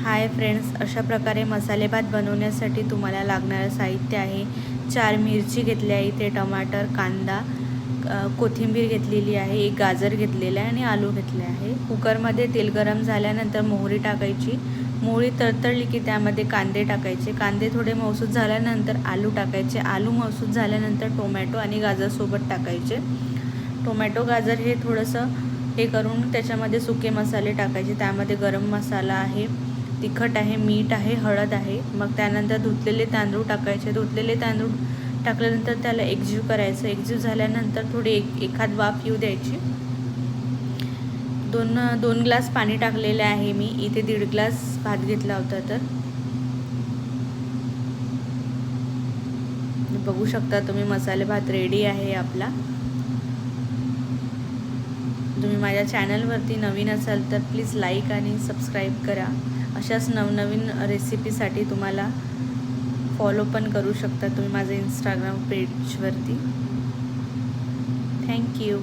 Hi friends, अशा प्रकारे मसाले भात बनवण्यासाठी तुम्हाला लागणारं साहित्य आहे 4 मिरची घेतली आहे, इथे टमाटर, कांदा, कोथिंबीर घेतलेली आहे, एक गाजर घेतलेला आहे आणि आलू घेतले आहे। कुकरमध्ये तेल गरम झाल्यानंतर मोहरी टाकायची। मोहरी तळतळली की त्यामध्ये कांदे टाकायचे। कांदे थोडे मऊसूत झाल्यानंतर आलू टाकायचे। आलू मऊसूत झाल्यानंतर टोमॅटो आणि गाजर सोबत टाकायचे। टोमॅटो गाजर हे थोडंसं हे करून त्याच्यामध्ये सुके मसाले टाकायचे। त्यामध्ये गरम मसाला आहे, तिखट आहे, मीठ आहे, हळद आहे। मग त्यानंतर धुतलेले तांदूळ टाकायचे। धुतलेले तांदूळ टाकल्यानंतर त्याला एकजीव करायचं। एकजीव झाल्यानंतर थोडी एखाद वाफ येऊ द्यायची। दोन ग्लास पाणी टाकलेले आहे मी इथे। 1.5 ग्लास भात घेतला होता। तर बघू शकता तुम्ही, मसाले भात रेडी आहे आपला। तुम्ही माझ्या चॅनलवरती नवीन असाल तर प्लीज लाईक आणि सबस्क्राईब करा। अशाच नवनवीन रेसिपीसाठी तुम्हाला फॉलो पण करू शकता तुम्ही माझ्या इंस्टाग्राम पेजवरती। थँक्यू।